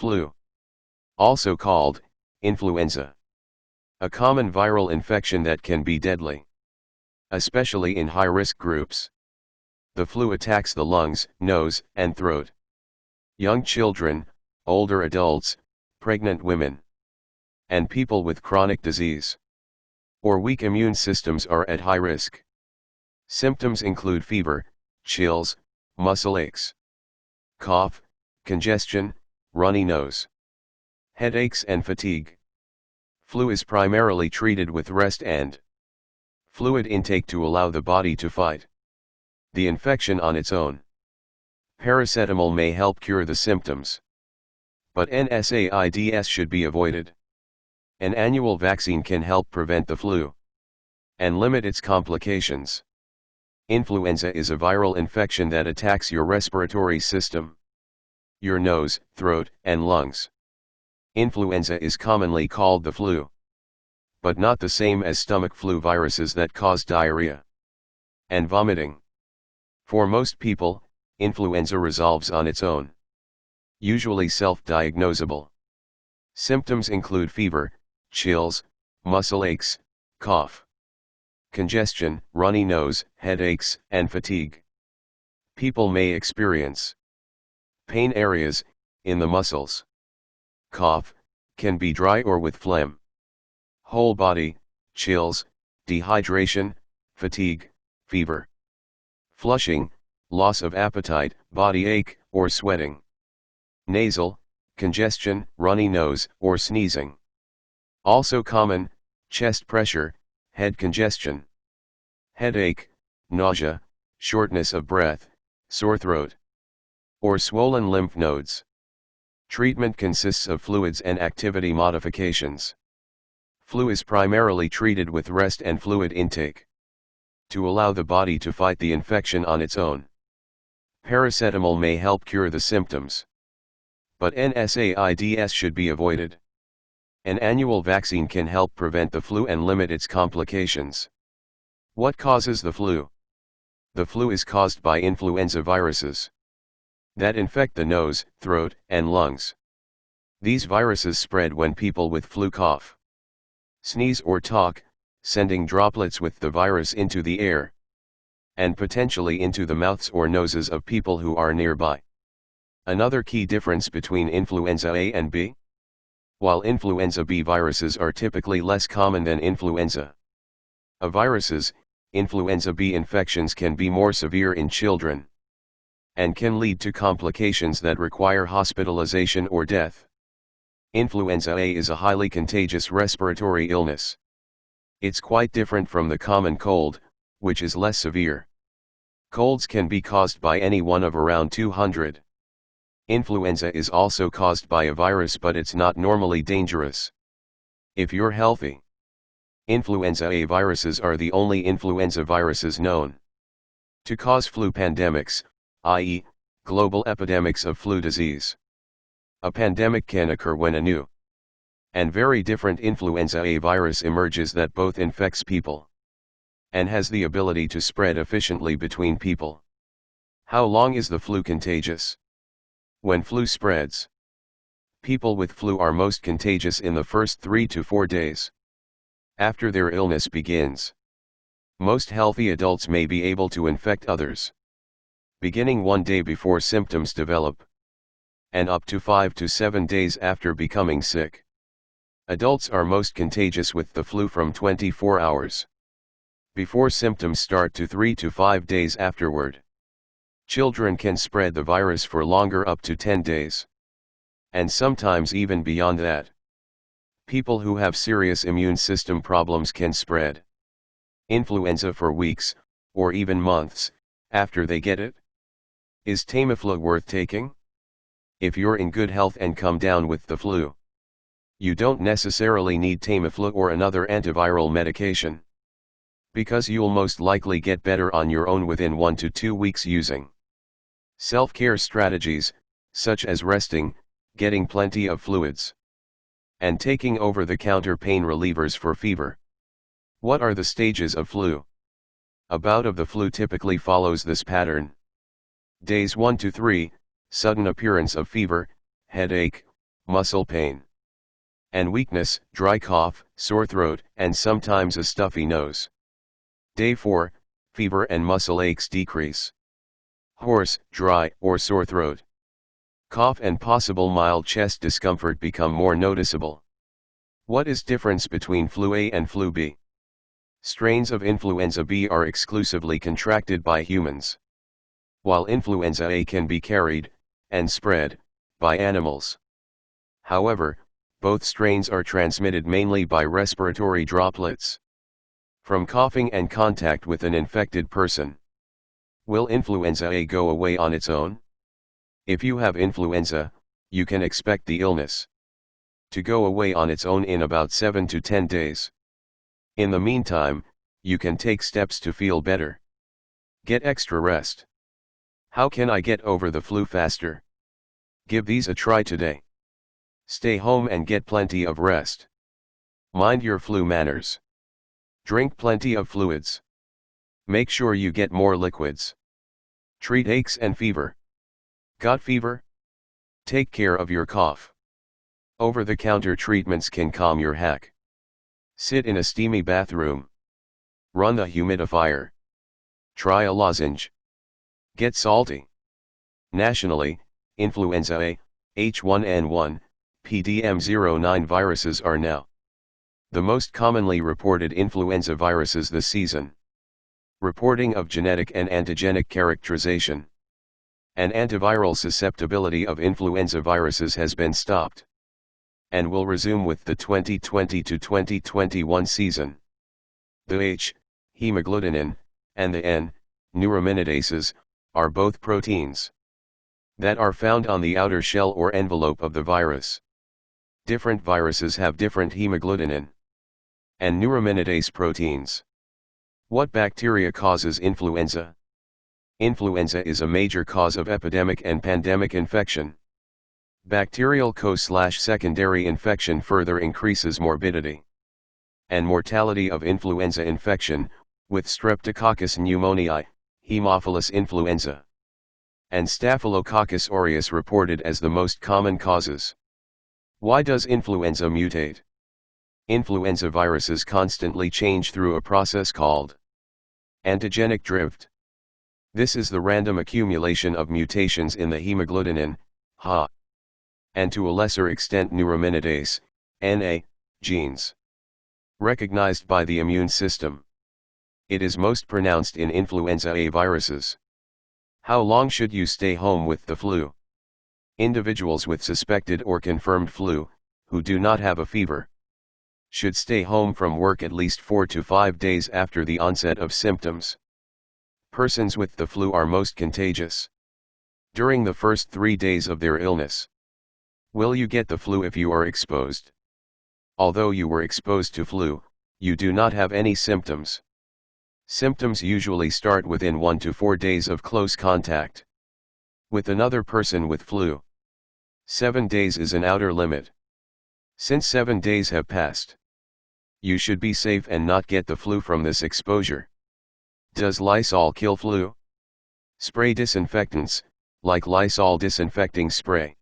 Flu. Also called influenza. A common viral infection that can be deadly, especially in high-risk groups. The flu attacks the lungs, nose, and throat. Young children, older adults, pregnant women, and people with chronic disease or weak immune systems are at high risk. Symptoms include fever, chills, muscle aches, cough, congestion, runny nose, headaches and fatigue. Flu is primarily treated with rest and fluid intake to allow the body to fight the infection on its own. Paracetamol may help cure the symptoms, but NSAIDs should be avoided. An annual vaccine can help prevent the flu and limit its complications. Influenza is a viral infection that attacks your respiratory system, your nose, throat, and lungs. Influenza is commonly called the flu, but not the same as stomach flu viruses that cause diarrhea and vomiting. For most people, influenza resolves on its own, usually self-diagnosable. Symptoms include fever, chills, muscle aches, cough, congestion, runny nose, headaches, and fatigue. People may experience pain areas, in the muscles. Cough, can be dry or with phlegm. Whole body, chills, dehydration, fatigue, fever. Flushing, loss of appetite, body ache, or sweating. Nasal, congestion, runny nose, or sneezing. Also common, chest pressure, head congestion, headache, nausea, shortness of breath, sore throat, or swollen lymph nodes. Treatment consists of fluids and activity modifications. Flu is primarily treated with rest and fluid intake to allow the body to fight the infection on its own. Paracetamol may help cure the symptoms, but NSAIDs should be avoided. An annual vaccine can help prevent the flu and limit its complications. What causes the flu? The flu is caused by influenza viruses that infect the nose, throat, and lungs. These viruses spread when people with flu cough, sneeze or talk, sending droplets with the virus into the air and potentially into the mouths or noses of people who are nearby. Another key difference between influenza A and B. While influenza B viruses are typically less common than influenza A viruses, influenza B infections can be more severe in children and can lead to complications that require hospitalization or death. Influenza A is a highly contagious respiratory illness. It's quite different from the common cold, which is less severe. Colds can be caused by any one of around 200. Influenza is also caused by a virus, but it's not normally dangerous if you're healthy. Influenza A viruses are the only influenza viruses known to cause flu pandemics, i.e., global epidemics of flu disease. A pandemic can occur when a new and very different influenza A virus emerges that both infects people and has the ability to spread efficiently between people. How long is the flu contagious? When flu spreads, people with flu are most contagious in the first 3 to 4 days after their illness begins. Most healthy adults may be able to infect others beginning 1 day before symptoms develop, and up to 5 to 7 days after becoming sick. Adults are most contagious with the flu from 24 hours before symptoms start to 3 to 5 days afterward. Children can spread the virus for longer, up to 10 days, and sometimes even beyond that. People who have serious immune system problems can spread influenza for weeks, or even months, after they get it. Is Tamiflu worth taking? If you're in good health and come down with the flu, you don't necessarily need Tamiflu or another antiviral medication, because you'll most likely get better on your own within 1 to 2 weeks using self-care strategies, such as resting, getting plenty of fluids, and taking over-the-counter pain relievers for fever. What are the stages of flu? A bout of the flu typically follows this pattern. Days 1 to 3, sudden appearance of fever, headache, muscle pain and weakness, dry cough, sore throat, and sometimes a stuffy nose. Day 4, fever and muscle aches decrease. Hoarse, dry, or sore throat. Cough and possible mild chest discomfort become more noticeable. What is difference between flu A and flu B? Strains of influenza B are exclusively contracted by humans, while influenza A can be carried, and spread, by animals. However, both strains are transmitted mainly by respiratory droplets, from coughing and contact with an infected person. Will influenza A go away on its own? If you have influenza, you can expect the illness to go away on its own in about 7 to 10 days. In the meantime, you can take steps to feel better. Get extra rest. How can I get over the flu faster? Give these a try today. Stay home and get plenty of rest. Mind your flu manners. Drink plenty of fluids. Make sure you get more liquids. Treat aches and fever. Got fever? Take care of your cough. Over-the-counter treatments can calm your hack. Sit in a steamy bathroom. Run the humidifier. Try a lozenge. Get salty. Nationally, influenza A, H1N1, PDM09 viruses are now the most commonly reported influenza viruses this season. Reporting of genetic and antigenic characterization and antiviral susceptibility of influenza viruses has been stopped, and will resume with the 2020 to 2021 season. The H, hemagglutinin, and the N, neuraminidase, are both proteins that are found on the outer shell or envelope of the virus. Different viruses have different hemagglutinin and neuraminidase proteins. What bacteria causes influenza? Influenza is a major cause of epidemic and pandemic infection. Bacterial co/secondary infection further increases morbidity and mortality of influenza infection, with Streptococcus pneumoniae, Haemophilus influenza, and Staphylococcus aureus reported as the most common causes. Why does influenza mutate? Influenza viruses constantly change through a process called antigenic drift. This is the random accumulation of mutations in the hemagglutinin, HA, and to a lesser extent neuraminidase, NA, genes, recognized by the immune system. It is most pronounced in influenza A viruses. How long should you stay home with the flu? Individuals with suspected or confirmed flu, who do not have a fever, should stay home from work at least 4 to 5 days after the onset of symptoms. Persons with the flu are most contagious during the first 3 days of their illness. Will you get the flu if you are exposed? Although you were exposed to flu, you do not have any symptoms. Symptoms usually start within 1 to 4 days of close contact with another person with flu. 7 days is an outer limit. Since 7 days have passed, you should be safe and not get the flu from this exposure. Does Lysol kill flu? Spray disinfectants, like Lysol disinfecting spray,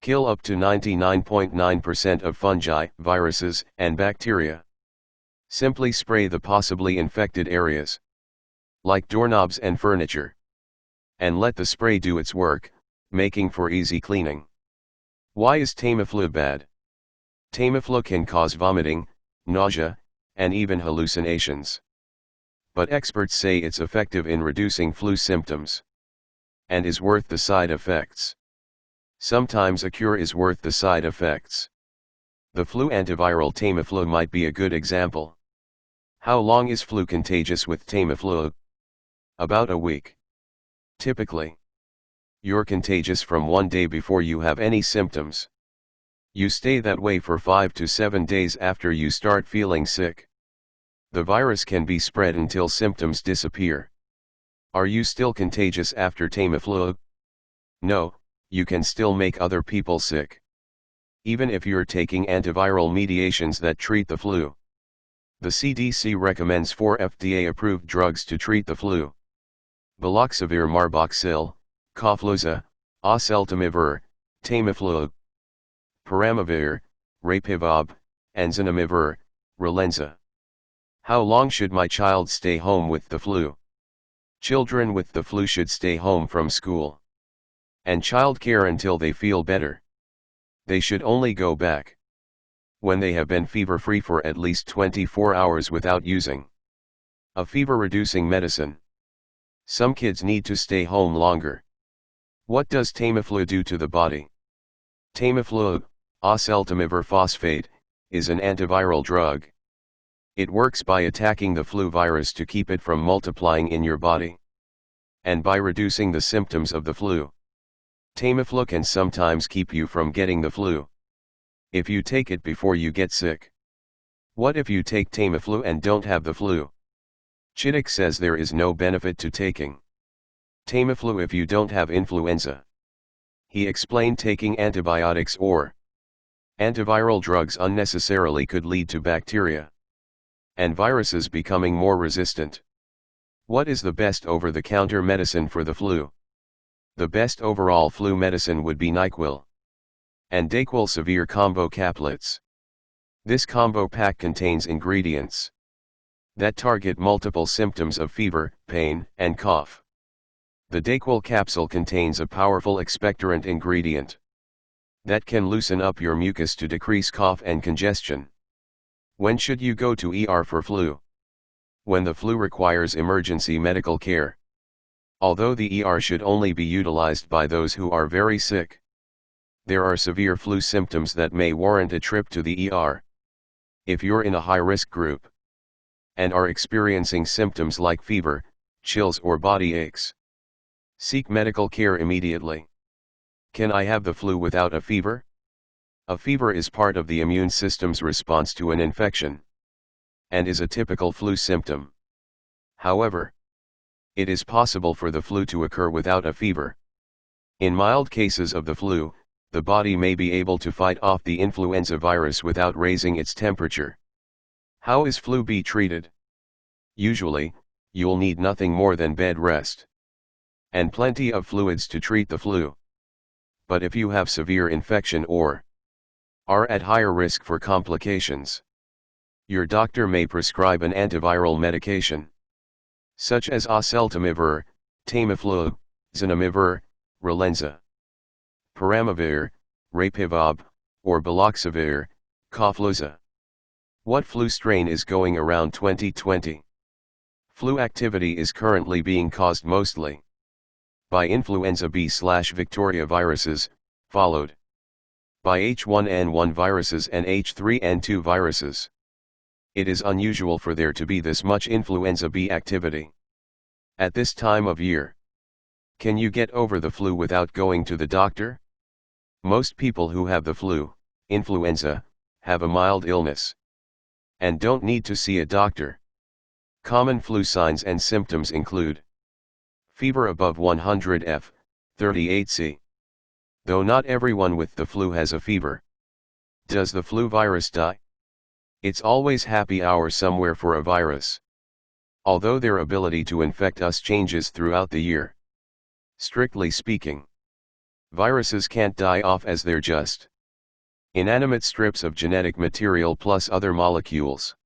kill up to 99.9% of fungi, viruses, and bacteria. Simply spray the possibly infected areas, like doorknobs and furniture, and let the spray do its work, making for easy cleaning. Why is Tamiflu bad? Tamiflu can cause vomiting, nausea, and even hallucinations. But experts say it's effective in reducing flu symptoms, and is worth the side effects. Sometimes a cure is worth the side effects. The flu antiviral Tamiflu might be a good example. How long is flu contagious with Tamiflu? About a week. Typically, you're contagious from 1 day before you have any symptoms. You stay that way for 5 to 7 days after you start feeling sick. The virus can be spread until symptoms disappear. Are you still contagious after Tamiflu? No, you can still make other people sick, even if you're taking antiviral medications that treat the flu. The CDC recommends 4 FDA-approved drugs to treat the flu: Baloxavir marboxil, Cofluza, Oseltamivir, Tamiflu. Paramivir, Rapivab, and Zanamivir, Relenza. How long should my child stay home with the flu? Children with the flu should stay home from school and childcare until they feel better. They should only go back when they have been fever-free for at least 24 hours without using a fever-reducing medicine. Some kids need to stay home longer. What does Tamiflu do to the body? Tamiflu, oseltamivir phosphate, is an antiviral drug. It works by attacking the flu virus to keep it from multiplying in your body and by reducing the symptoms of the flu. Tamiflu can sometimes keep you from getting the flu if you take it before you get sick. What if you take Tamiflu and don't have the flu? Chittick says there is no benefit to taking Tamiflu if you don't have influenza. He explained taking antibiotics or antiviral drugs unnecessarily could lead to bacteria and viruses becoming more resistant. What is the best over-the-counter medicine for the flu? The best overall flu medicine would be NyQuil and Dayquil Severe Combo Caplets. This combo pack contains ingredients that target multiple symptoms of fever, pain, and cough. The Dayquil capsule contains a powerful expectorant ingredient that can loosen up your mucus to decrease cough and congestion. When should you go to ER for flu? When the flu requires emergency medical care. Although the ER should only be utilized by those who are very sick, there are severe flu symptoms that may warrant a trip to the ER. If you're in a high-risk group and are experiencing symptoms like fever, chills or body aches, seek medical care immediately. Can I have the flu without a fever? A fever is part of the immune system's response to an infection and is a typical flu symptom. However, it is possible for the flu to occur without a fever. In mild cases of the flu, the body may be able to fight off the influenza virus without raising its temperature. How is flu B treated? Usually, you'll need nothing more than bed rest and plenty of fluids to treat the flu. But if you have severe infection or are at higher risk for complications, your doctor may prescribe an antiviral medication, such as oseltamivir, Tamiflu, Zanamivir, Relenza, Paramivir, Rapivab, or Baloxavir, Counsellor. What flu strain is going around 2020? Flu activity is currently being caused mostly by influenza B/Victoria viruses, followed by H1N1 viruses and H3N2 viruses. It is unusual for there to be this much influenza B activity at this time of year. Can you get over the flu without going to the doctor? Most people who have the flu, influenza, have a mild illness and don't need to see a doctor. Common flu signs and symptoms include fever above 100 F, 38 C. Though not everyone with the flu has a fever. Does the flu virus die? It's always happy hour somewhere for a virus, although their ability to infect us changes throughout the year. Strictly speaking, viruses can't die off as they're just inanimate strips of genetic material plus other molecules.